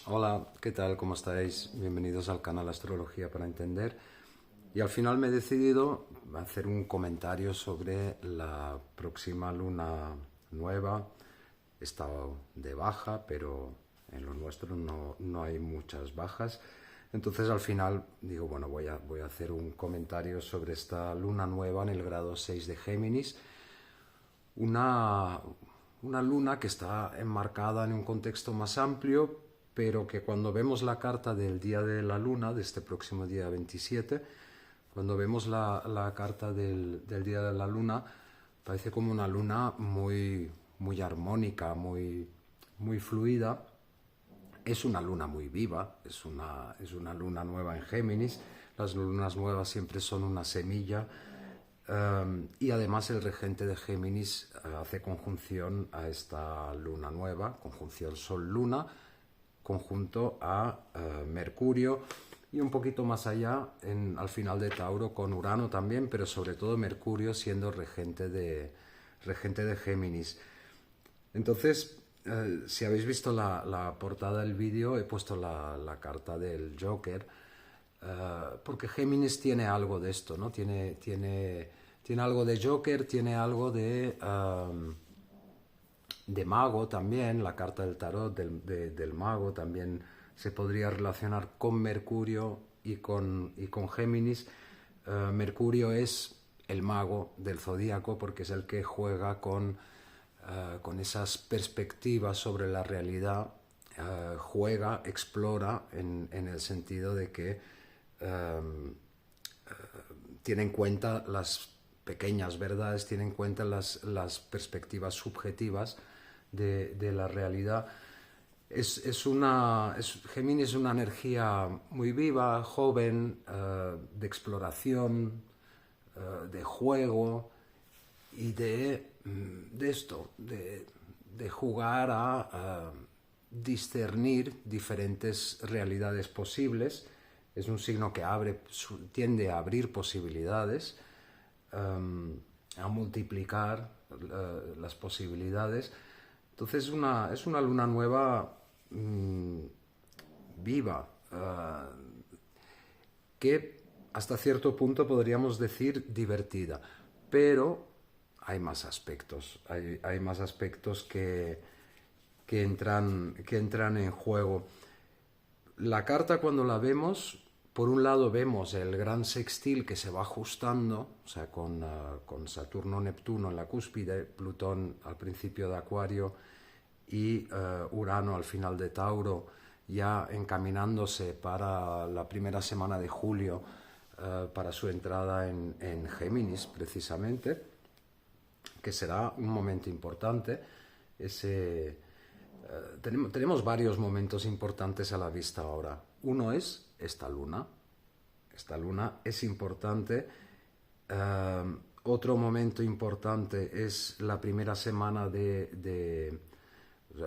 Hola, ¿qué tal? ¿Cómo estáis? Bienvenidos al canal Astrología para Entender. Y al final me he decidido hacer un comentario sobre la próxima luna nueva. Está de baja, pero en lo nuestro no hay muchas bajas. Entonces al final digo, bueno, voy a hacer un comentario sobre esta luna nueva en el grado 6 de Géminis. Una, una luna que está enmarcada en un contexto más amplio, pero que cuando vemos la carta del día de la luna, de este próximo día 27, cuando vemos la carta del día de la luna, parece como una luna muy armónica, muy fluida. Es una luna muy viva, es una luna nueva en Géminis. Las lunas nuevas siempre son una semilla. Y además el regente de Géminis hace conjunción a esta luna nueva, conjunción Sol-Luna, conjunto a Mercurio y un poquito más allá, al final de Tauro, con Urano también, pero sobre todo Mercurio siendo regente de Géminis. Entonces, si habéis visto la portada del vídeo, he puesto la carta del Joker, porque Géminis tiene algo de esto, ¿no? Tiene algo de Joker, tiene algo de mago también. La carta del tarot del mago también se podría relacionar con Mercurio y con Géminis. Mercurio es el mago del zodíaco porque es el que juega con esas perspectivas sobre la realidad, juega, explora en el sentido de que tiene en cuenta las pequeñas verdades, tiene en cuenta las perspectivas subjetivas de la realidad. Géminis es una energía muy viva, joven, de exploración, de juego y de jugar a discernir diferentes realidades posibles. Es un signo que tiende a abrir posibilidades, a multiplicar las posibilidades. Entonces es una luna nueva viva, que hasta cierto punto podríamos decir divertida, pero hay más aspectos, hay más aspectos que entran en juego. La carta, cuando la vemos, por un lado vemos el gran sextil que se va ajustando, o sea, con Saturno-Neptuno en la cúspide, Plutón al principio de Acuario y Urano al final de Tauro, ya encaminándose para la primera semana de julio, para su entrada en Géminis precisamente, que será un momento importante. Tenemos varios momentos importantes a la vista ahora. Uno es esta luna. Esta luna es importante. Otro momento importante es la primera semana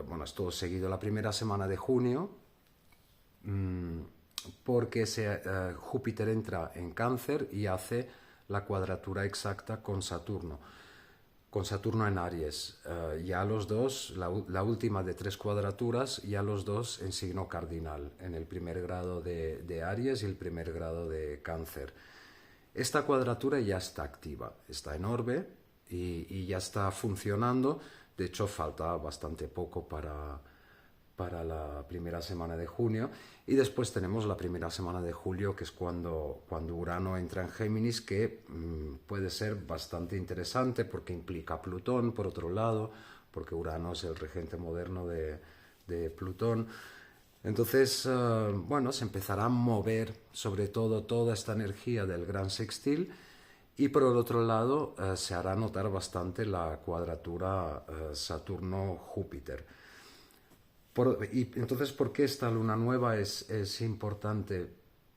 bueno, es todo seguido, la primera semana de junio, porque Júpiter entra en Cáncer y hace la cuadratura exacta con Saturno en Aries. Ya los dos, la última de 3 cuadraturas, ya los dos en signo cardinal, en el primer grado de Aries y el primer grado de Cáncer. Esta cuadratura ya está activa, está en orbe y ya está funcionando. De hecho, falta bastante poco para la primera semana de junio, y después tenemos la primera semana de julio, que es cuando Urano entra en Géminis, que puede ser bastante interesante porque implica a Plutón, por otro lado, porque Urano es el regente moderno de Plutón. Entonces, bueno, se empezará a mover sobre todo toda esta energía del gran sextil, y por el otro lado se hará notar bastante la cuadratura Saturno-Júpiter. Y entonces, ¿por qué esta luna nueva es importante?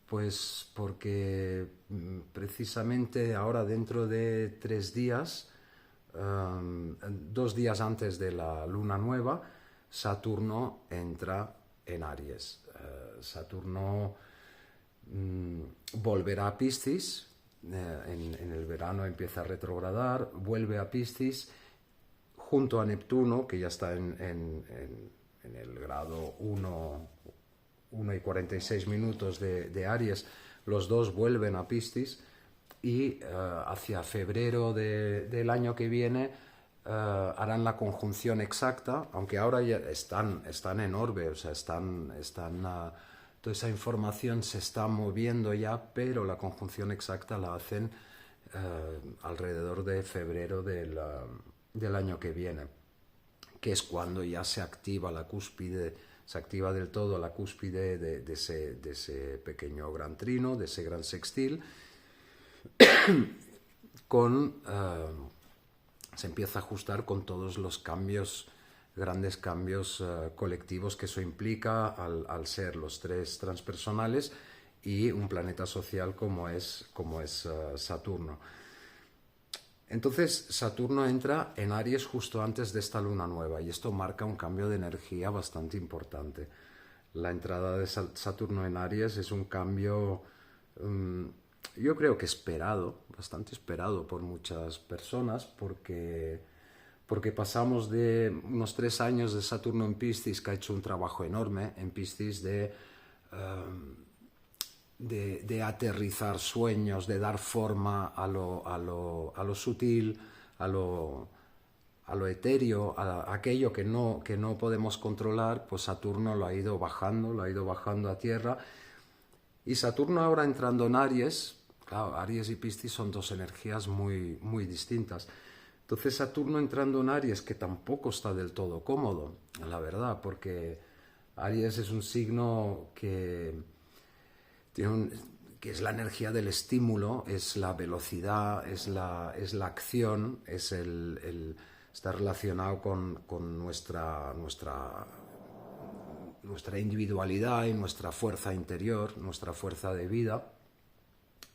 Pues porque precisamente ahora, dentro de 3 días, 2 días antes de la luna nueva, Saturno entra en Aries. Saturno volverá a Piscis, en el verano empieza a retrogradar, vuelve a Piscis junto a Neptuno, que ya está en el grado 1 1 y 46 minutos de Aries, los dos vuelven a Piscis y hacia febrero del año que viene harán la conjunción exacta, aunque ahora ya están en orbe, o sea, toda esa información se está moviendo ya, pero la conjunción exacta la hacen alrededor de febrero del año que viene, que es cuando ya se activa la cúspide, se activa del todo la cúspide de ese pequeño gran trino, de ese gran sextil, se empieza a ajustar con todos los cambios, grandes cambios colectivos que eso implica al ser los tres transpersonales y un planeta social como es Saturno. Entonces Saturno entra en Aries justo antes de esta luna nueva y esto marca un cambio de energía bastante importante. La entrada de Saturno en Aries es un cambio, yo creo que bastante esperado por muchas personas, porque pasamos de unos 3 años de Saturno en Piscis, que ha hecho un trabajo enorme en Piscis de aterrizar sueños, de dar forma a lo sutil, a lo etéreo, a aquello que no podemos controlar. Pues Saturno lo ha ido bajando a tierra. Y Saturno ahora entrando en Aries, claro, Aries y Piscis son dos energías muy, muy distintas. Entonces Saturno entrando en Aries, que tampoco está del todo cómodo, la verdad, porque Aries es un signo que es la energía del estímulo, es la velocidad, es la acción, está relacionado con nuestra individualidad y nuestra fuerza interior, nuestra fuerza de vida,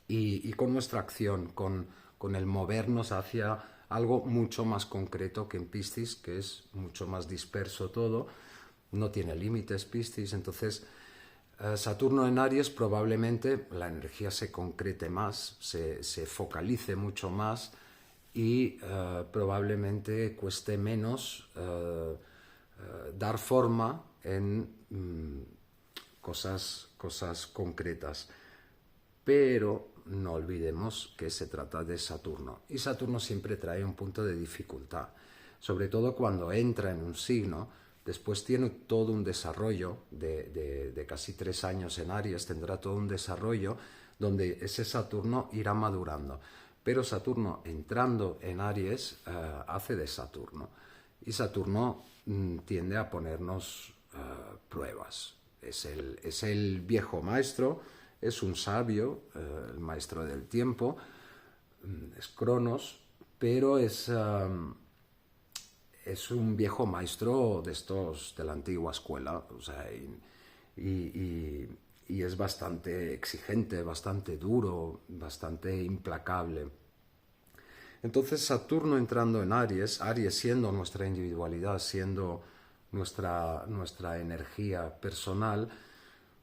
y con nuestra acción, con el movernos hacia algo mucho más concreto que en Piscis, que es mucho más disperso todo, no tiene límites Piscis. Entonces Saturno en Aries probablemente la energía se concrete más, se focalice mucho más y probablemente cueste menos dar forma en cosas concretas. Pero no olvidemos que se trata de Saturno. Y Saturno siempre trae un punto de dificultad. Sobre todo cuando entra en un signo, después tiene todo un desarrollo de casi 3 años en Aries, tendrá todo un desarrollo donde ese Saturno irá madurando. Pero Saturno entrando en Aries hace de Saturno. Y Saturno tiende a ponernos pruebas. Es el viejo maestro, es un sabio, el maestro del tiempo, es Cronos, pero es un viejo maestro de estos de la antigua escuela, o sea, y es bastante exigente, bastante duro, bastante implacable. Entonces Saturno entrando en Aries, Aries siendo nuestra individualidad, siendo nuestra energía personal,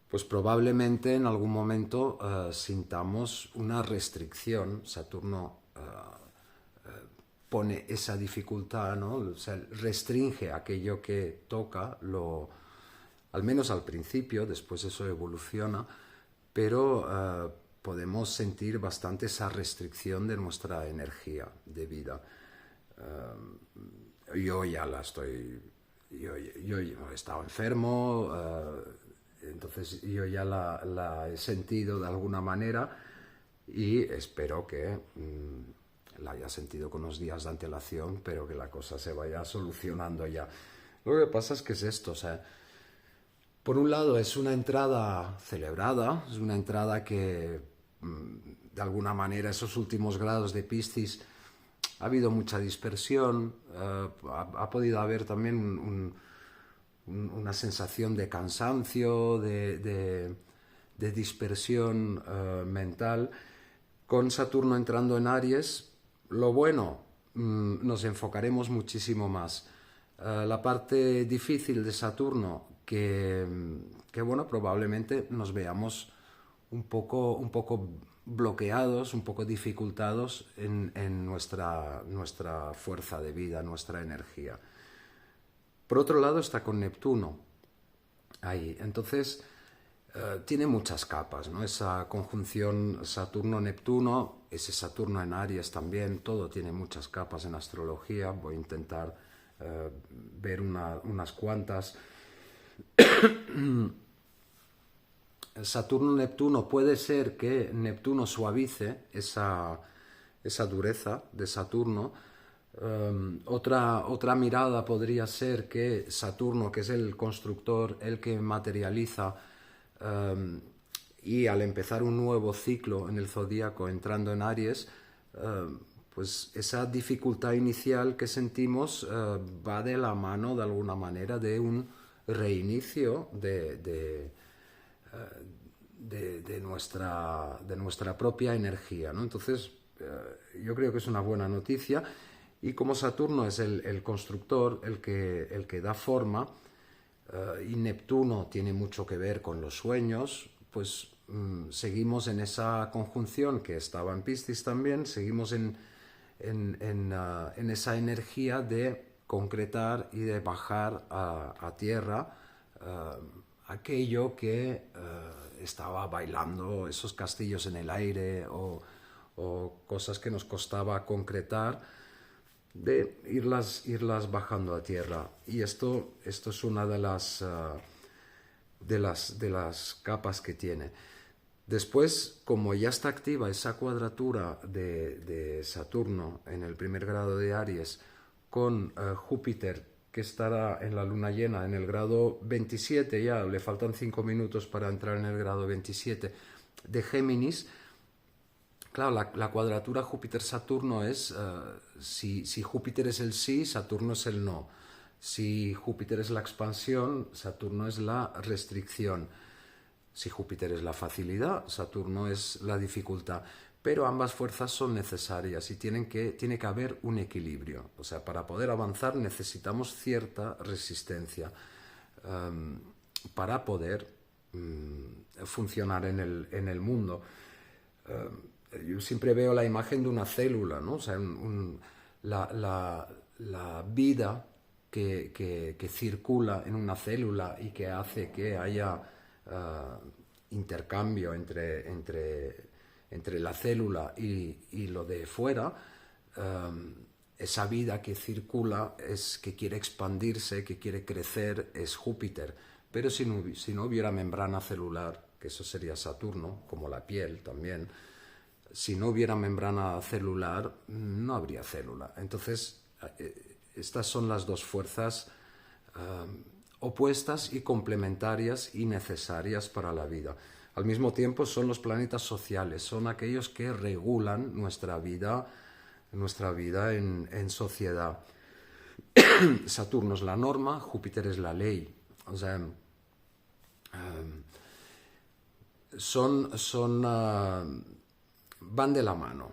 pues probablemente en algún momento sintamos una restricción. Saturno pone esa dificultad, ¿no? O sea, restringe aquello que toca, al menos al principio, después eso evoluciona, pero podemos sentir bastante esa restricción de nuestra energía de vida. Yo he estado enfermo, entonces yo ya la he sentido de alguna manera y espero que la haya sentido con unos días de antelación, pero que la cosa se vaya solucionando ya. Lo que pasa es que es esto, o sea, por un lado es una entrada celebrada, es una entrada que de alguna manera esos últimos grados de Piscis ha habido mucha dispersión, ha podido haber también una sensación de cansancio, de dispersión mental. Con Saturno entrando en Aries, lo bueno, nos enfocaremos muchísimo más. La parte difícil de Saturno, que bueno, probablemente nos veamos un poco bloqueados, un poco dificultados en nuestra fuerza de vida, nuestra energía. Por otro lado está con Neptuno ahí. Entonces tiene muchas capas, ¿no? Esa conjunción Saturno-Neptuno, ese Saturno en Aries también, todo tiene muchas capas en astrología. Voy a intentar ver unas cuantas. Saturno-Neptuno, puede ser que Neptuno suavice esa dureza de Saturno. Otra mirada podría ser que Saturno, que es el constructor, el que materializa, y al empezar un nuevo ciclo en el zodíaco entrando en Aries, pues esa dificultad inicial que sentimos va de la mano de alguna manera de un reinicio de nuestra propia energía, ¿no? Entonces, yo creo que es una buena noticia. Y como Saturno es el constructor, el que da forma, y Neptuno tiene mucho que ver con los sueños, pues seguimos en esa conjunción que estaba en Piscis también, seguimos en esa energía de concretar y de bajar a tierra aquello que estaba bailando, esos castillos en el aire o cosas que nos costaba concretar, de irlas bajando a tierra. Y esto es una de las capas que tiene. Después, como ya está activa esa cuadratura de Saturno en el primer grado de Aries con Júpiter, que estará en la luna llena en el grado 27, ya le faltan 5 minutos para entrar en el grado 27 de Géminis. Claro, la cuadratura Júpiter-Saturno es, si Júpiter es el sí, Saturno es el no. Si Júpiter es la expansión, Saturno es la restricción. Si Júpiter es la facilidad, Saturno es la dificultad. Pero ambas fuerzas son necesarias y tiene que haber un equilibrio. O sea, para poder avanzar necesitamos cierta resistencia para poder funcionar en el mundo. Yo siempre veo la imagen de una célula, ¿no? O sea, la vida que circula en una célula y que hace que haya intercambio entre la célula y lo de fuera, esa vida que circula, que quiere expandirse, que quiere crecer, es Júpiter. Pero si no hubiera membrana celular, que eso sería Saturno, como la piel también, si no hubiera membrana celular, no habría célula. Entonces, estas son las dos fuerzas opuestas y complementarias y necesarias para la vida. Al mismo tiempo son los planetas sociales, son aquellos que regulan nuestra vida en sociedad. Saturno es la norma, Júpiter es la ley. O sea, van de la mano,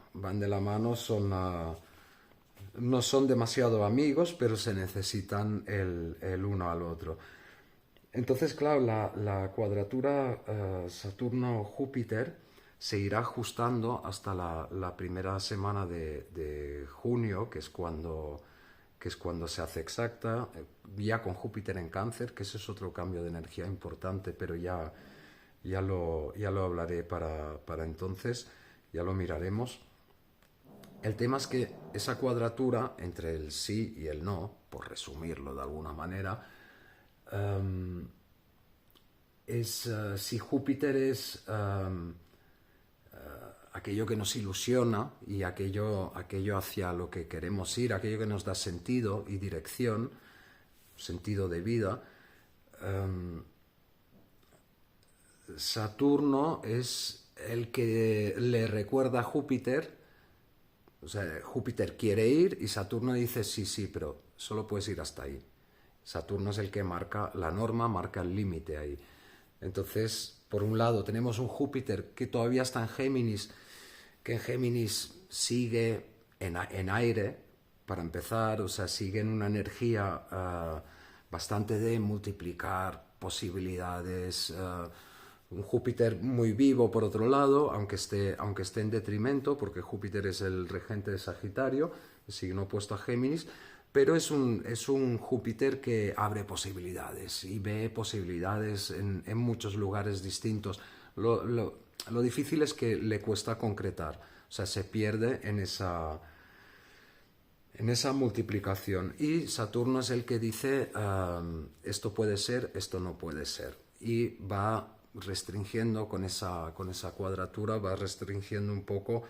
no son demasiado amigos, pero se necesitan el uno al otro. Entonces, claro, la cuadratura Saturno-Júpiter se irá ajustando hasta la primera semana de junio, que es cuando se hace exacta, ya con Júpiter en Cáncer, que ese es otro cambio de energía importante, pero ya lo hablaré para entonces, ya lo miraremos. El tema es que esa cuadratura entre el sí y el no, por resumirlo de alguna manera, si Júpiter es aquello que nos ilusiona y aquello hacia lo que queremos ir, aquello que nos da sentido y dirección, sentido de vida, Saturno es el que le recuerda a Júpiter. O sea, Júpiter quiere ir y Saturno dice sí, pero solo puedes ir hasta ahí. Saturno es el que marca la norma, marca el límite ahí. Entonces, por un lado tenemos un Júpiter que todavía está en Géminis, que en Géminis sigue en aire, para empezar, o sea, sigue en una energía bastante de multiplicar posibilidades, un Júpiter muy vivo por otro lado, aunque esté en detrimento, porque Júpiter es el regente de Sagitario, el signo opuesto a Géminis, pero es un Júpiter que abre posibilidades y ve posibilidades en muchos lugares distintos. Lo difícil es que le cuesta concretar, o sea, se pierde en esa multiplicación. Y Saturno es el que dice esto puede ser, esto no puede ser. Y va restringiendo con esa cuadratura, va restringiendo un poco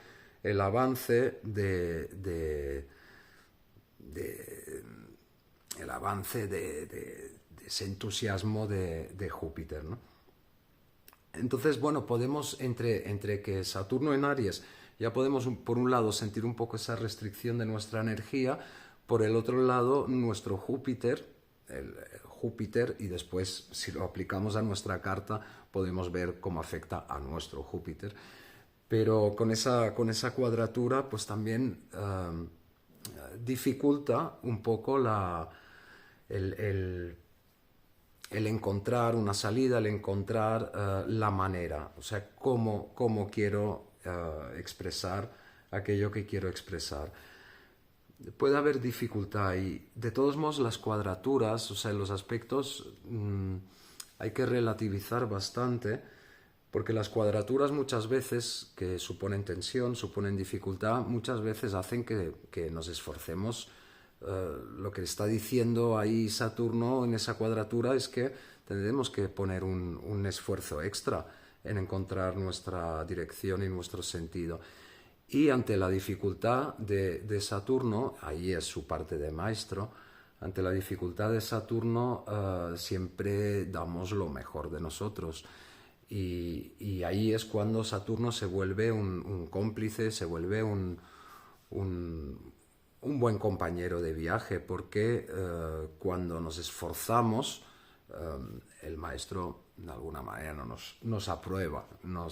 el avance de ese entusiasmo de Júpiter, ¿no? Entonces, bueno, podemos, entre que Saturno en Aries, ya podemos, por un lado, sentir un poco esa restricción de nuestra energía, por el otro lado, nuestro Júpiter, el Júpiter, y después, si lo aplicamos a nuestra carta, podemos ver cómo afecta a nuestro Júpiter. Pero con esa cuadratura, pues también dificulta un poco el encontrar una salida, el encontrar la manera, o sea, cómo quiero expresar aquello que quiero expresar. Puede haber dificultad y de todos modos las cuadraturas, o sea, los aspectos hay que relativizar bastante, porque las cuadraturas muchas veces, que suponen tensión, suponen dificultad, muchas veces hacen que nos esforcemos. Lo que está diciendo ahí Saturno en esa cuadratura es que tendremos que poner un esfuerzo extra en encontrar nuestra dirección y nuestro sentido. Y ante la dificultad de Saturno, ahí es su parte de maestro, ante la dificultad de Saturno siempre damos lo mejor de nosotros. Y ahí es cuando Saturno se vuelve un cómplice, se vuelve un buen compañero de viaje, porque cuando nos esforzamos, el maestro de alguna manera nos aprueba, no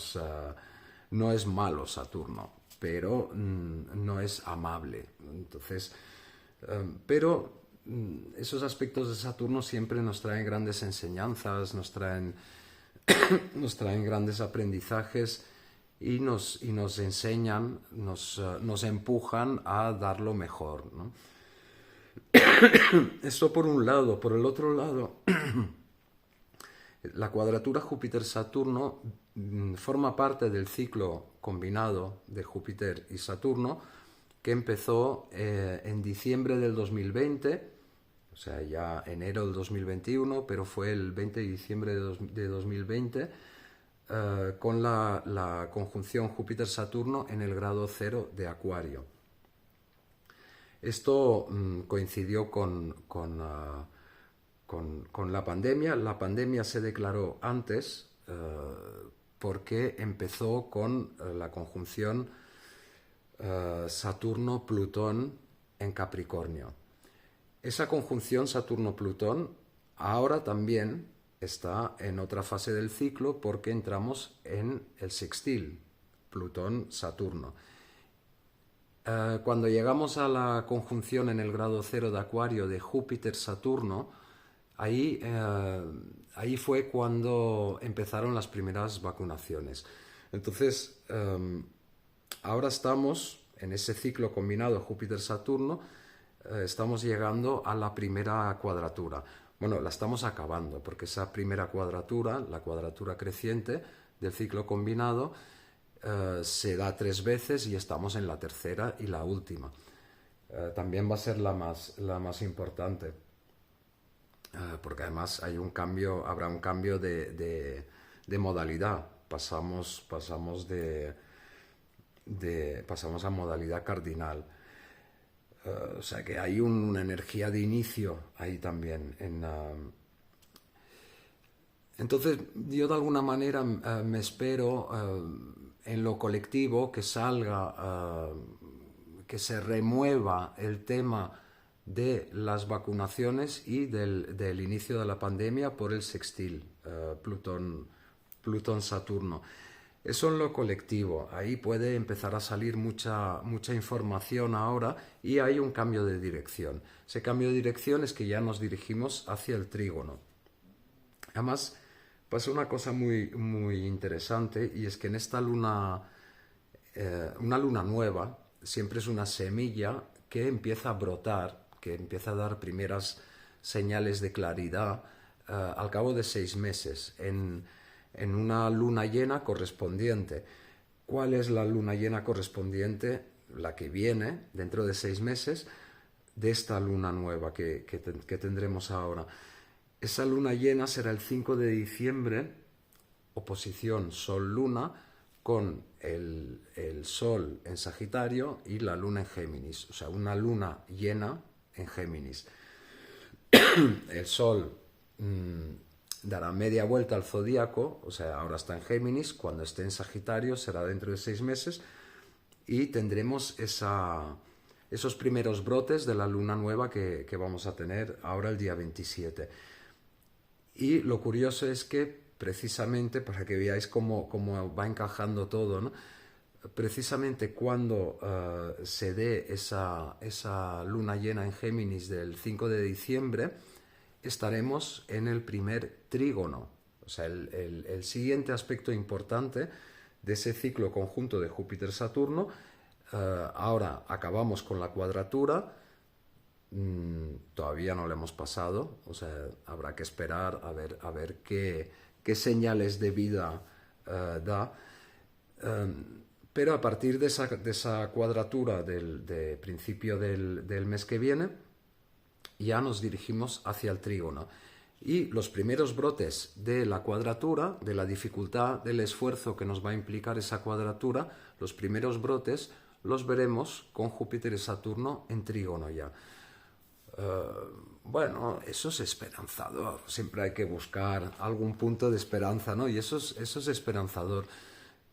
es malo Saturno, pero no es amable. Entonces, pero esos aspectos de Saturno siempre nos traen grandes enseñanzas, nos traen grandes aprendizajes y nos enseñan, nos empujan a dar lo mejor, ¿no? Eso por un lado. Por el otro lado, la cuadratura Júpiter-Saturno forma parte del ciclo combinado de Júpiter y Saturno, que empezó en diciembre del 2020, o sea, ya enero del 2021, pero fue el 20 de diciembre de 2020, con la conjunción Júpiter-Saturno en el grado 0 de Acuario. Esto coincidió con la pandemia. La pandemia se declaró antes porque empezó con la conjunción Saturno-Plutón en Capricornio. Esa conjunción Saturno-Plutón ahora también está en otra fase del ciclo, porque entramos en el sextil Plutón-Saturno. Cuando llegamos a la conjunción en el grado 0 de Acuario de Júpiter-Saturno, ahí fue cuando empezaron las primeras vacunaciones. Entonces, ahora estamos en ese ciclo combinado Júpiter-Saturno, estamos llegando a la primera cuadratura. Bueno, la estamos acabando, porque esa primera cuadratura, la cuadratura creciente del ciclo combinado, se da 3 veces y estamos en la tercera y la última. También va a ser la más importante, porque además habrá un cambio de modalidad. Pasamos a modalidad cardinal. O sea que hay una energía de inicio ahí también. Entonces yo de alguna manera me espero en lo colectivo que salga, que se remueva el tema de las vacunaciones y del inicio de la pandemia por el sextil Plutón-Saturno. Eso en lo colectivo. Ahí puede empezar a salir mucha información ahora, y hay un cambio de dirección. Ese cambio de dirección es que ya nos dirigimos hacia el trígono. Además, pasa una cosa muy, muy interesante, y es que en esta luna, una luna nueva, siempre es una semilla que empieza a brotar que empieza a dar primeras señales de claridad al cabo de 6 meses, en una luna llena correspondiente. ¿Cuál es la luna llena correspondiente? La que viene dentro de 6 meses de esta luna nueva que tendremos ahora. Esa luna llena será el 5 de diciembre, oposición Sol-Luna, con el Sol en Sagitario y la Luna en Géminis. O sea, una luna llena en Géminis. El Sol dará media vuelta al zodíaco, o sea, ahora está en Géminis, cuando esté en Sagitario será dentro de 6 meses, y tendremos esos primeros brotes de la luna nueva que vamos a tener ahora el día 27. Y lo curioso es que precisamente, para que veáis cómo va encajando todo, ¿no? Precisamente cuando se dé esa luna llena en Géminis del 5 de diciembre, estaremos en el primer trígono. O sea, el siguiente aspecto importante de ese ciclo conjunto de Júpiter-Saturno. Ahora acabamos con la cuadratura. Todavía no lo hemos pasado, o sea, habrá que esperar a ver qué señales de vida da. Pero a partir de esa cuadratura de principio del mes que viene, ya nos dirigimos hacia el trígono. Y los primeros brotes de la cuadratura, de la dificultad, del esfuerzo que nos va a implicar esa cuadratura, los primeros brotes los veremos con Júpiter y Saturno en trígono ya. Bueno, eso es esperanzador. Siempre hay que buscar algún punto de esperanza, ¿no? Y eso es esperanzador.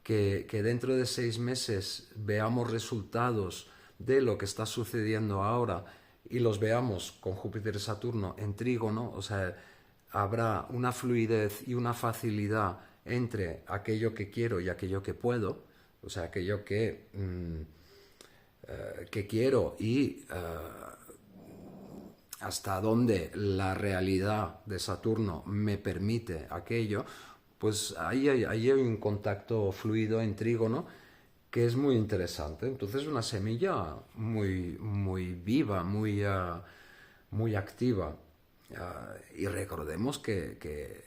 Que dentro de 6 meses veamos resultados de lo que está sucediendo ahora y los veamos con Júpiter y Saturno en trígono, o sea, habrá una fluidez y una facilidad entre aquello que quiero y aquello que puedo, o sea, aquello que quiero y hasta dónde la realidad de Saturno me permite aquello, pues ahí hay un contacto fluido en trígono que es muy interesante. Entonces una semilla muy viva, muy activa. Y recordemos que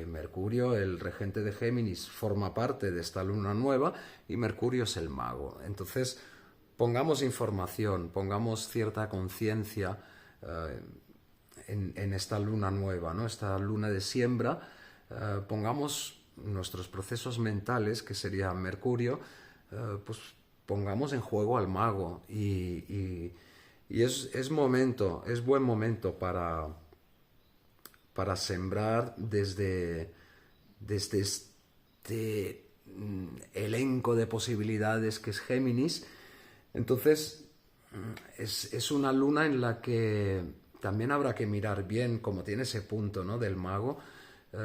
Mercurio, el regente de Géminis, forma parte de esta luna nueva y Mercurio es el mago. Entonces pongamos información, pongamos cierta conciencia en esta luna nueva, ¿no? Esta luna de siembra. Pongamos nuestros procesos mentales, que sería Mercurio, pues pongamos en juego al mago y es buen momento para sembrar desde este elenco de posibilidades que es Géminis. Entonces es una luna en la que también habrá que mirar bien, como tiene ese punto, ¿no?, del mago.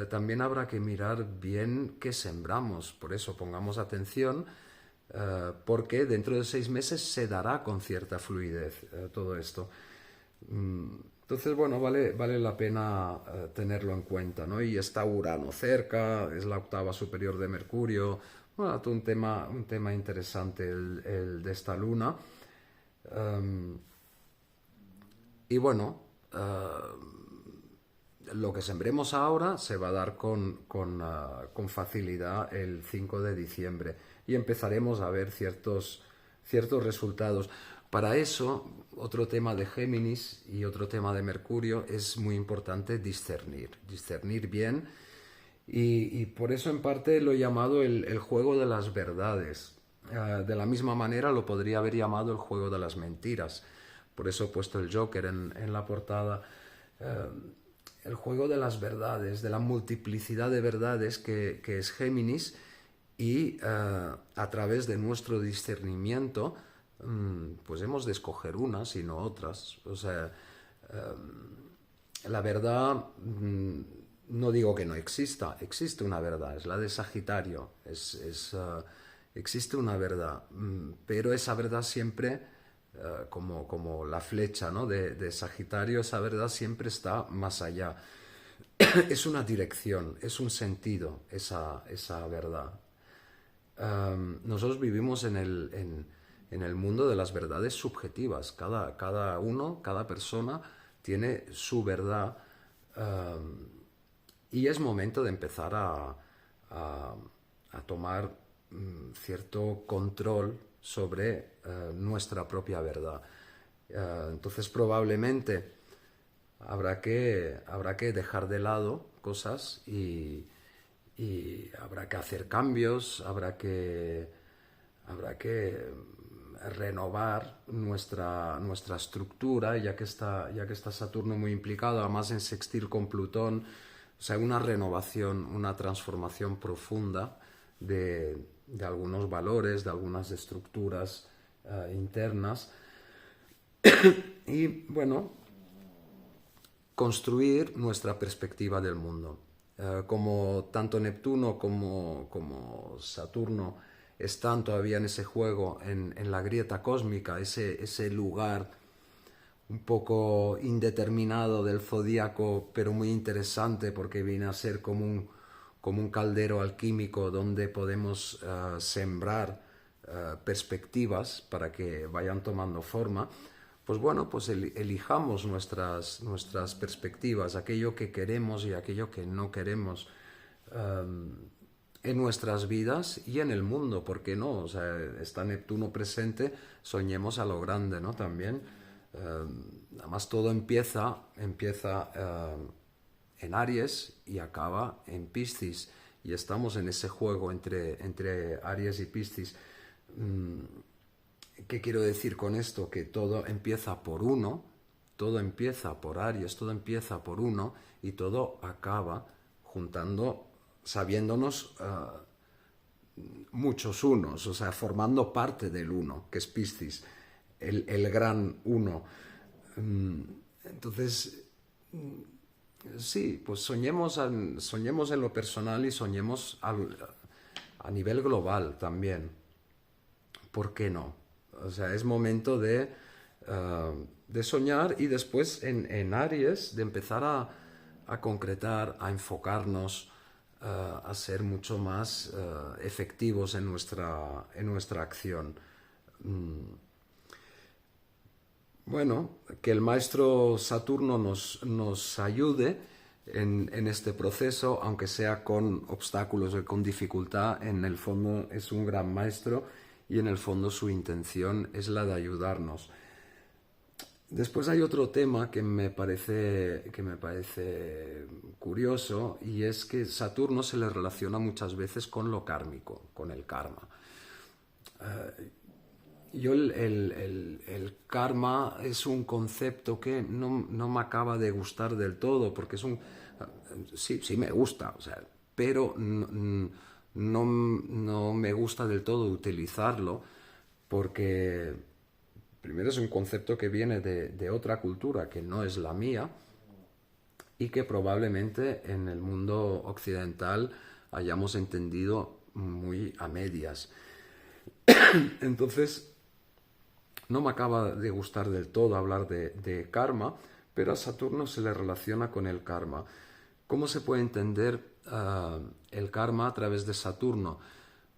También habrá que mirar bien qué sembramos. Por eso pongamos atención, porque dentro de 6 meses se dará con cierta fluidez todo esto. Entonces, bueno, vale la pena tenerlo en cuenta, ¿no? Y está Urano cerca, es la octava superior de Mercurio. Bueno, un tema interesante el de esta luna. Y bueno, lo que sembremos ahora se va a dar con facilidad el 5 de diciembre y empezaremos a ver ciertos resultados. Para eso, otro tema de Géminis y otro tema de Mercurio, es muy importante discernir bien, y por eso en parte lo he llamado el juego de las verdades. De la misma manera lo podría haber llamado el juego de las mentiras. Por eso he puesto el Joker en la portada. El juego de las verdades, de la multiplicidad de verdades que es Géminis, y a través de nuestro discernimiento pues hemos de escoger unas y no otras. O sea, la verdad, no digo que no exista, existe una verdad, es la de Sagitario, existe una verdad, pero esa verdad siempre, como la flecha, ¿no?, de Sagitario, esa verdad siempre está más allá. Es una dirección, es un sentido, esa verdad. Nosotros vivimos en en el mundo de las verdades subjetivas. Cada uno, cada persona tiene su verdad, y es momento de empezar a tomar cierto control sobre nuestra propia verdad. Entonces probablemente habrá que dejar de lado cosas y habrá que hacer cambios, habrá que renovar nuestra estructura, ya que está Saturno muy implicado, además en sextil con Plutón. O sea, una renovación, una transformación profunda de algunos valores, de algunas estructuras internas. Y bueno, construir nuestra perspectiva del mundo. Como tanto Neptuno como Saturno están todavía en ese juego, en la grieta cósmica, ese lugar un poco indeterminado del zodíaco, pero muy interesante porque viene a ser como un caldero alquímico donde podemos sembrar perspectivas para que vayan tomando forma. Pues bueno, pues elijamos nuestras perspectivas, aquello que queremos y aquello que no queremos en nuestras vidas y en el mundo, ¿por qué no? O sea, está Neptuno presente, soñemos a lo grande, ¿no? También, además todo empieza en Aries y acaba en Piscis, y estamos en ese juego entre Aries y Piscis. ¿Qué quiero decir con esto? Que todo empieza por uno, todo empieza por Aries, todo empieza por uno y todo acaba juntando, sabiéndonos muchos unos, o sea, formando parte del uno, que es Piscis, el gran uno. Entonces, sí, pues soñemos en lo personal y soñemos a nivel global también. ¿Por qué no? O sea, es momento de soñar y después en Aries de empezar a concretar, a enfocarnos, a ser mucho más efectivos en nuestra acción. Bueno, que el maestro Saturno nos ayude en este proceso, aunque sea con obstáculos o con dificultad. En el fondo es un gran maestro y en el fondo su intención es la de ayudarnos. Después hay otro tema que me parece curioso, y es que Saturno se le relaciona muchas veces con lo kármico, con el karma. Yo el karma es un concepto que no me acaba de gustar del todo, porque es sí me gusta, o sea, pero no me gusta del todo utilizarlo, porque primero es un concepto que viene de otra cultura que no es la mía y que probablemente en el mundo occidental hayamos entendido muy a medias. Entonces, no me acaba de gustar del todo hablar de karma, pero a Saturno se le relaciona con el karma. ¿Cómo se puede entender el karma a través de Saturno?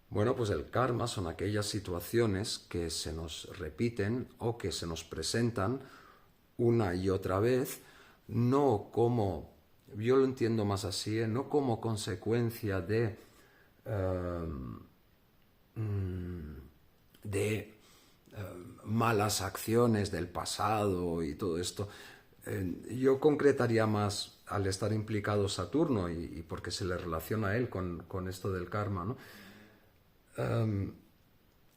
Bueno, pues el karma son aquellas situaciones que se nos repiten o que se nos presentan una y otra vez, no como, yo lo entiendo más así, no como consecuencia de malas acciones del pasado y todo esto. Yo concretaría más, al estar implicado Saturno y porque se le relaciona a él con esto del karma, ¿no?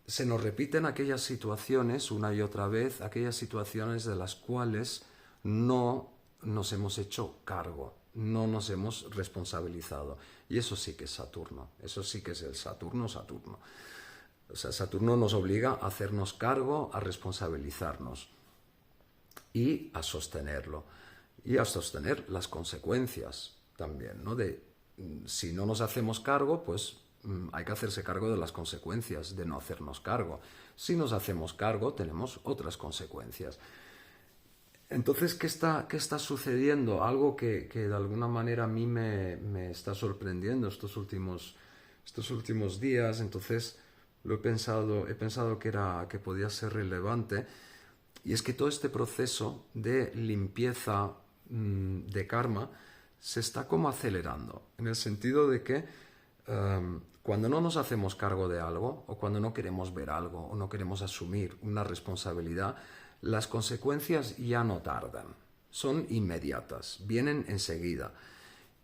Se nos repiten aquellas situaciones una y otra vez, aquellas situaciones de las cuales no nos hemos hecho cargo, no nos hemos responsabilizado. Y eso sí que es Saturno, eso sí que es el Saturno. O sea, Saturno nos obliga a hacernos cargo, a responsabilizarnos y a sostenerlo. Y a sostener las consecuencias también, ¿no? Si no nos hacemos cargo, pues hay que hacerse cargo de las consecuencias de no hacernos cargo. Si nos hacemos cargo, tenemos otras consecuencias. Entonces, ¿qué está sucediendo? Algo que de alguna manera a mí me está sorprendiendo estos últimos días. Entonces, he pensado que podía ser relevante, y es que todo este proceso de limpieza de karma se está como acelerando, en el sentido de que cuando no nos hacemos cargo de algo, o cuando no queremos ver algo, o no queremos asumir una responsabilidad, las consecuencias ya no tardan, son inmediatas, vienen enseguida.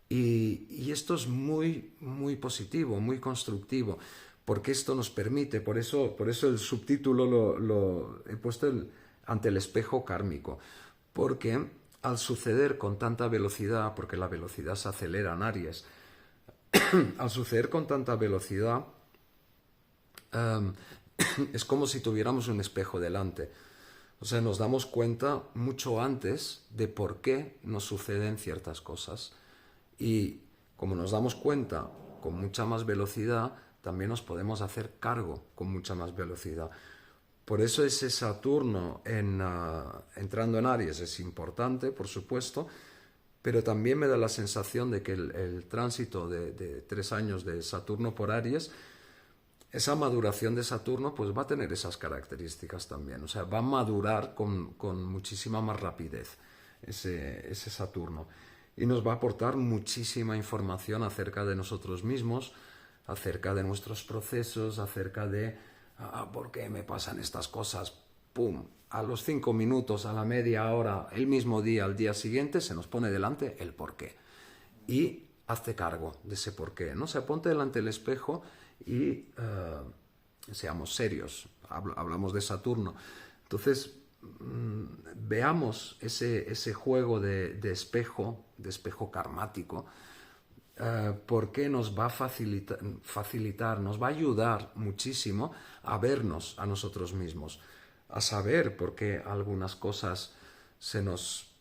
Y esto es muy, muy positivo, muy constructivo, porque esto nos permite, por eso el subtítulo lo he puesto ante el espejo kármico, porque al suceder con tanta velocidad, porque la velocidad se acelera en Aries, al suceder con tanta velocidad, es como si tuviéramos un espejo delante. O sea, nos damos cuenta mucho antes de por qué nos suceden ciertas cosas. Y como nos damos cuenta con mucha más velocidad, también nos podemos hacer cargo con mucha más velocidad. Por eso ese Saturno entrando en Aries es importante, por supuesto, pero también me da la sensación de que el tránsito de 3 años de Saturno por Aries, esa maduración de Saturno, pues va a tener esas características también. O sea, va a madurar con muchísima más rapidez ese Saturno. Y nos va a aportar muchísima información acerca de nosotros mismos, acerca de nuestros procesos, acerca de ¿por qué me pasan estas cosas? ¡Pum! A los 5 minutos, a la media hora, el mismo día, al día siguiente, se nos pone delante el porqué. Y hazte cargo de ese porqué, ¿no? O sea, ponte delante del espejo y seamos serios. Hablamos de Saturno. Entonces, veamos ese juego de espejo karmático, porque nos va a facilitar, nos va a ayudar muchísimo a vernos a nosotros mismos, a saber por qué algunas cosas nos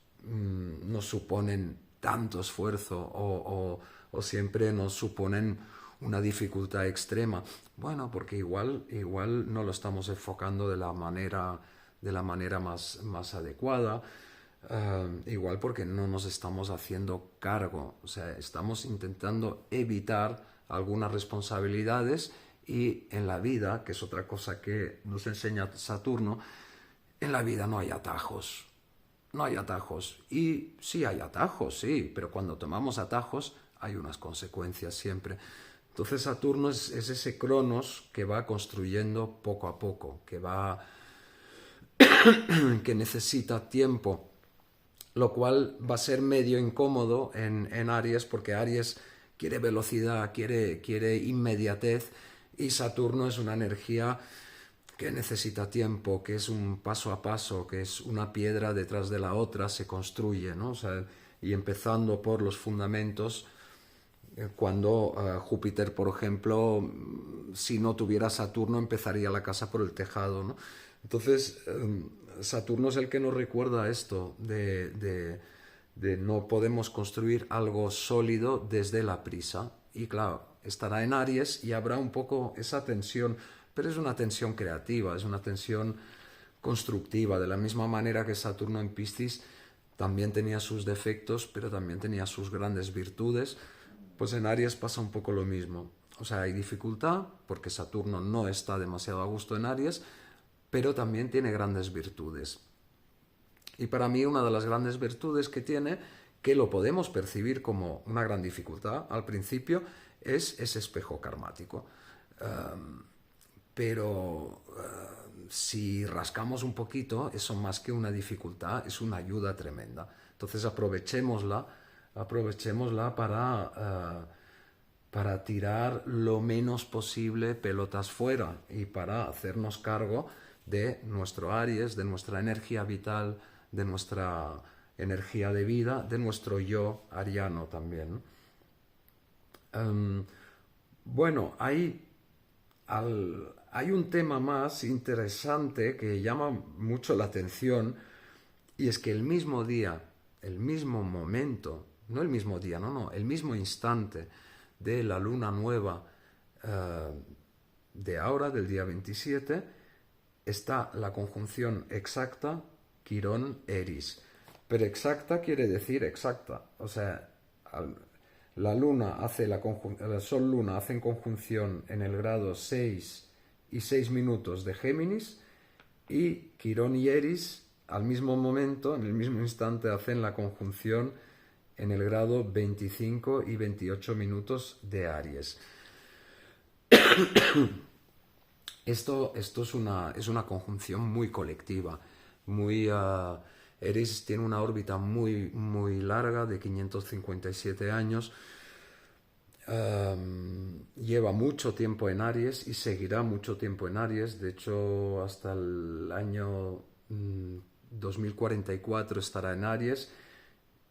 suponen tanto esfuerzo o siempre nos suponen una dificultad extrema. Bueno, porque igual no lo estamos enfocando de la manera más adecuada. Igual porque no nos estamos haciendo cargo, o sea, estamos intentando evitar algunas responsabilidades, y en la vida, que es otra cosa que nos enseña Saturno, en la vida no hay atajos, y sí hay atajos, sí, pero cuando tomamos atajos hay unas consecuencias siempre. Entonces Saturno es ese Cronos que va construyendo poco a poco, que necesita tiempo, lo cual va a ser medio incómodo en Aries, porque Aries quiere velocidad, quiere inmediatez, y Saturno es una energía que necesita tiempo, que es un paso a paso, que es una piedra detrás de la otra, se construye, ¿no? O sea, y empezando por los fundamentos, cuando Júpiter, por ejemplo, si no tuviera Saturno, empezaría la casa por el tejado, ¿no? Entonces, Saturno es el que nos recuerda esto, de no podemos construir algo sólido desde la prisa. Y claro, estará en Aries y habrá un poco esa tensión, pero es una tensión creativa, es una tensión constructiva, de la misma manera que Saturno en Piscis también tenía sus defectos, pero también tenía sus grandes virtudes. Pues en Aries pasa un poco lo mismo. O sea, hay dificultad porque Saturno no está demasiado a gusto en Aries, pero también tiene grandes virtudes. Y para mí una de las grandes virtudes que tiene, que lo podemos percibir como una gran dificultad al principio, es ese espejo karmático. Pero si rascamos un poquito, eso más que una dificultad, es una ayuda tremenda. Entonces aprovechémosla para tirar lo menos posible pelotas fuera, y para hacernos cargo de nuestro Aries, de nuestra energía vital, de nuestra energía de vida, de nuestro yo ariano también. Bueno, hay un tema más interesante que llama mucho la atención, y es que el mismo día, el mismo momento, no el mismo día, no, el mismo instante de la luna nueva de ahora, del día 27, está la conjunción exacta Quirón-Eris. Pero exacta quiere decir exacta. O sea, la luna hace el Sol-Luna hacen conjunción en el grado 6 y 6 minutos de Géminis, y Quirón y Eris al mismo momento, en el mismo instante, hacen la conjunción en el grado 25 y 28 minutos de Aries. Esto es una conjunción muy colectiva, Eris tiene una órbita muy larga, de 557 años, lleva mucho tiempo en Aries y seguirá mucho tiempo en Aries. De hecho, hasta el año 2044 estará en Aries,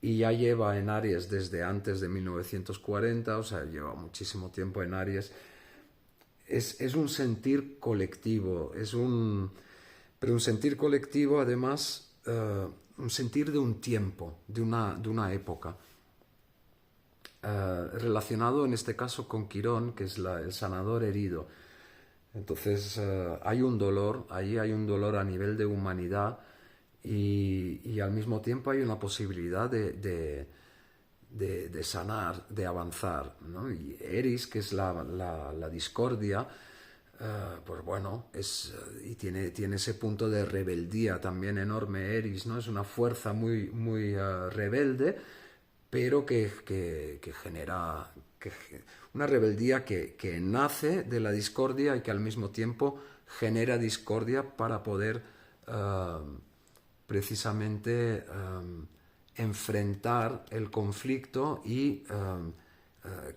y ya lleva en Aries desde antes de 1940, o sea, lleva muchísimo tiempo en Aries. Es un sentir colectivo, pero un sentir colectivo además, un sentir de un tiempo, de una época. Relacionado en este caso con Quirón, que es el sanador herido. Entonces hay un dolor, ahí hay un dolor a nivel de humanidad, y al mismo tiempo hay una posibilidad de sanar, de avanzar, ¿no? Y Eris, que es la discordia, pues bueno, y tiene ese punto de rebeldía también enorme. Eris, ¿no? Es una fuerza muy rebelde, pero que genera una rebeldía que nace de la discordia y que al mismo tiempo genera discordia para poder precisamente enfrentar el conflicto y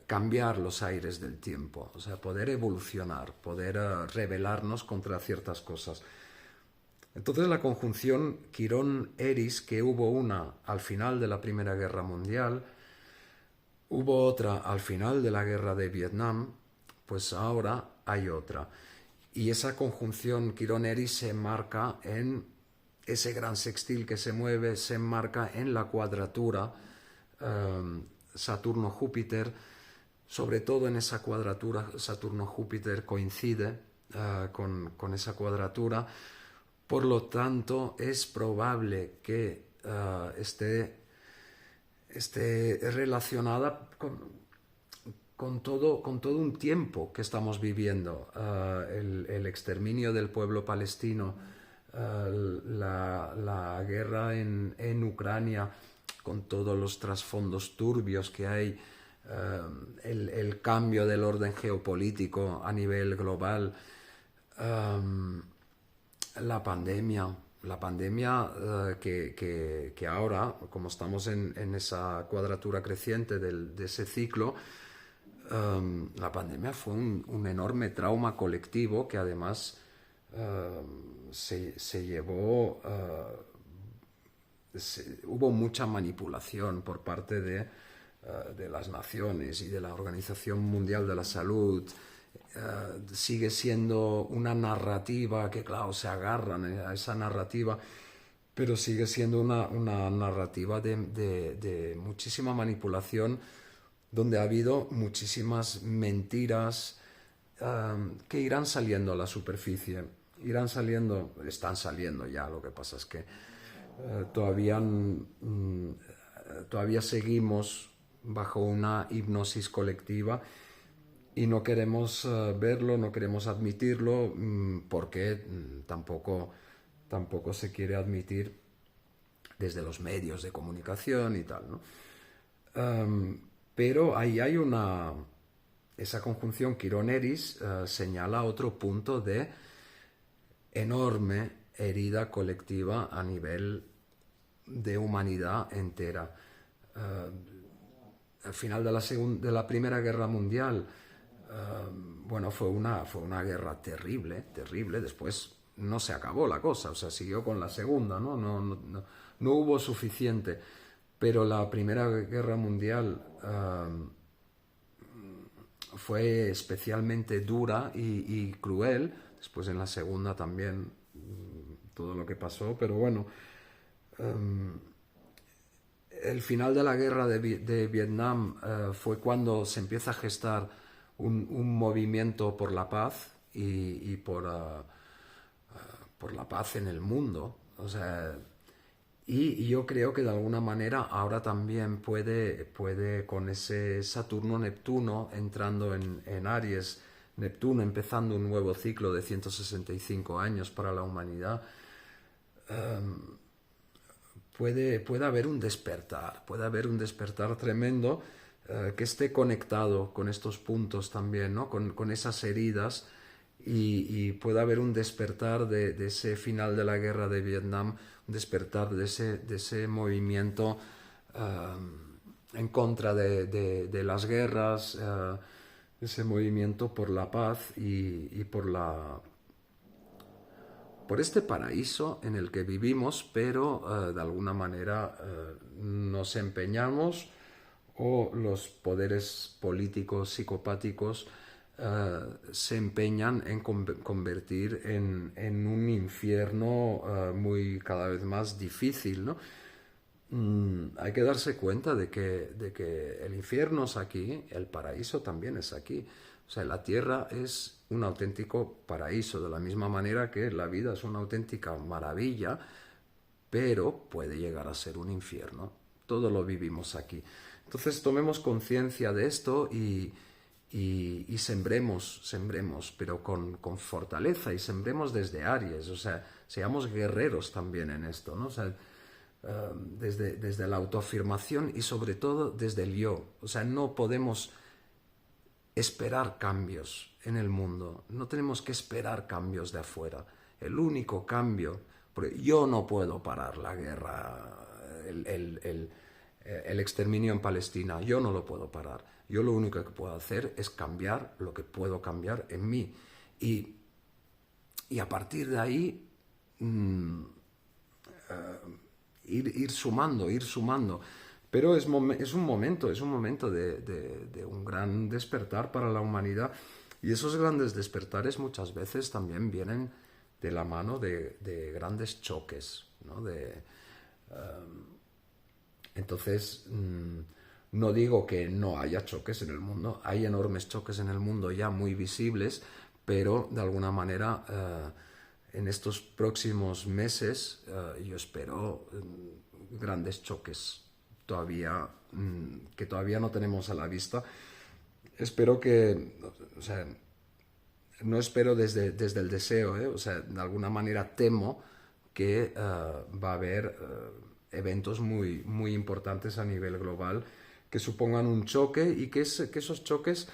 cambiar los aires del tiempo, o sea, poder evolucionar, poder rebelarnos contra ciertas cosas. Entonces la conjunción Quirón-Eris, que hubo una al final de la Primera Guerra Mundial, hubo otra al final de la Guerra de Vietnam, pues ahora hay otra. Y esa conjunción Quirón-Eris se enmarca en ese gran sextil que se mueve, se enmarca en la cuadratura Saturno-Júpiter. Sobre todo en esa cuadratura Saturno-Júpiter coincide con esa cuadratura. Por lo tanto, es probable que esté relacionada con todo un tiempo que estamos viviendo. El exterminio del pueblo palestino, la guerra en Ucrania, con todos los trasfondos turbios que hay, el cambio del orden geopolítico a nivel global, la pandemia que ahora, como estamos en esa cuadratura creciente de ese ciclo, la pandemia fue un enorme trauma colectivo que además se llevó, hubo mucha manipulación por parte de las naciones y de la Organización Mundial de la Salud. Sigue siendo una narrativa que, claro, se agarran a esa narrativa, pero sigue siendo una narrativa de muchísima manipulación, donde ha habido muchísimas mentiras que irán saliendo a la superficie. Están saliendo ya, lo que pasa es que todavía seguimos bajo una hipnosis colectiva y no queremos verlo, no queremos admitirlo, porque tampoco se quiere admitir desde los medios de comunicación y tal, ¿no? Pero ahí hay esa conjunción Quirón-Eris señala otro punto de enorme herida colectiva a nivel de humanidad entera. Al final de la Primera Guerra Mundial, bueno, fue una guerra terrible. Después no se acabó la cosa, o sea, siguió con la segunda, ¿no? No hubo suficiente, pero la Primera Guerra Mundial fue especialmente dura y cruel. Después en la segunda también todo lo que pasó, pero bueno, el final de la guerra de Vietnam fue cuando se empieza a gestar un movimiento por la paz y por la paz en el mundo. O sea, y yo creo que de alguna manera ahora también puede con ese Saturno-Neptuno entrando en Aries Neptuno empezando un nuevo ciclo de 165 años para la humanidad, puede haber un despertar tremendo que esté conectado con estos puntos también, ¿no? Con esas heridas y puede haber un despertar de ese final de la guerra de Vietnam, un despertar de ese movimiento en contra de las guerras, ese movimiento por la paz y por este paraíso en el que vivimos, pero de alguna manera nos empeñamos o los poderes políticos psicopáticos se empeñan en convertir en un infierno cada vez más difícil, ¿no? Hay que darse cuenta de que el infierno es aquí, el paraíso también es aquí. O sea, la tierra es un auténtico paraíso, de la misma manera que la vida es una auténtica maravilla, pero puede llegar a ser un infierno. Todo lo vivimos aquí. Entonces tomemos conciencia de esto y sembremos, pero con fortaleza, y sembremos desde Aries. O sea, seamos guerreros también en esto, ¿no? O sea, desde la autoafirmación y sobre todo desde el yo. O sea, no podemos esperar cambios en el mundo, no tenemos que esperar cambios de afuera. El único cambio, porque yo no puedo parar la guerra, el exterminio en Palestina, yo no lo puedo parar. Yo lo único que puedo hacer es cambiar lo que puedo cambiar en mí. Y a partir de ahí ir sumando. Pero es un momento de un gran despertar para la humanidad. Y esos grandes despertares muchas veces también vienen de la mano de grandes choques, ¿no? Entonces, no digo que no haya choques en el mundo, hay enormes choques en el mundo ya muy visibles, pero de alguna manera en estos próximos meses yo espero grandes choques todavía, que todavía no tenemos a la vista. Espero que, o sea, no espero desde el deseo, o sea, de alguna manera temo que va a haber eventos muy importantes a nivel global que supongan un choque y que esos choques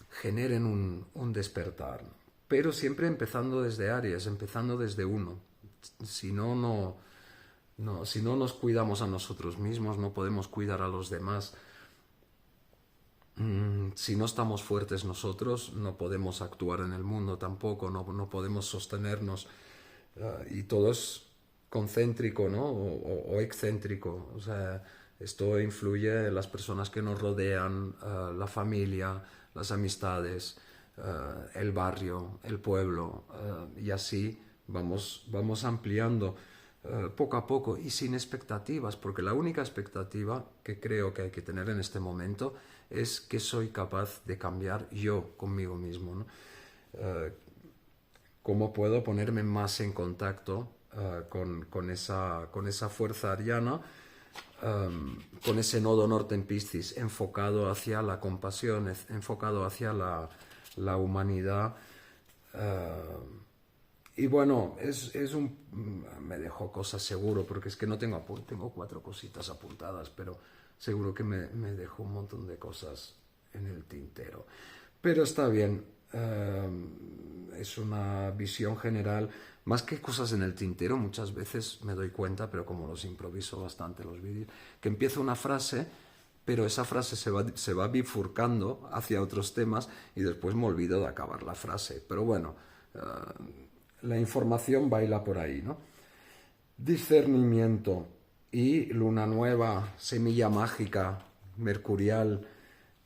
generen un despertar, ¿no? Pero siempre empezando desde Aries, empezando desde uno. Si no nos cuidamos a nosotros mismos, no podemos cuidar a los demás. Si no estamos fuertes nosotros, no podemos actuar en el mundo tampoco, no podemos sostenernos. Y todo es concéntrico, ¿no? O excéntrico. O sea, esto influye en las personas que nos rodean, la familia, las amistades, el barrio, el pueblo, y así vamos ampliando poco a poco y sin expectativas, porque la única expectativa que creo que hay que tener en este momento es que soy capaz de cambiar yo conmigo mismo, ¿no? ¿Cómo puedo ponerme más en contacto con esa fuerza ariana, con ese nodo norte en Piscis, enfocado hacia la compasión, enfocado hacia la humanidad? Y bueno, me dejo cosas seguro, porque es que no tengo 4 cositas apuntadas, pero seguro que me dejo un montón de cosas en el tintero. Pero está bien, es una visión general. Más que cosas en el tintero, muchas veces me doy cuenta, pero como los improviso bastante los vídeos, que empiezo una frase, pero esa frase se va bifurcando hacia otros temas y después me olvido de acabar la frase. Pero bueno, la información baila por ahí, ¿no? Discernimiento y luna nueva, semilla mágica, mercurial.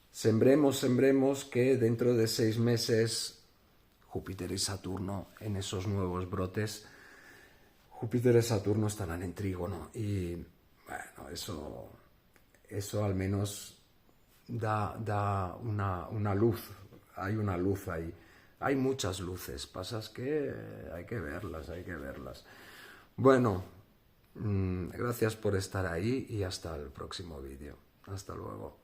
Sembremos que dentro de 6 meses Júpiter y Saturno en esos nuevos brotes, Júpiter y Saturno estarán en trígono y bueno, eso al menos da una luz, hay una luz ahí. Hay muchas luces, pasa es que hay que verlas. Bueno, gracias por estar ahí y hasta el próximo vídeo. Hasta luego.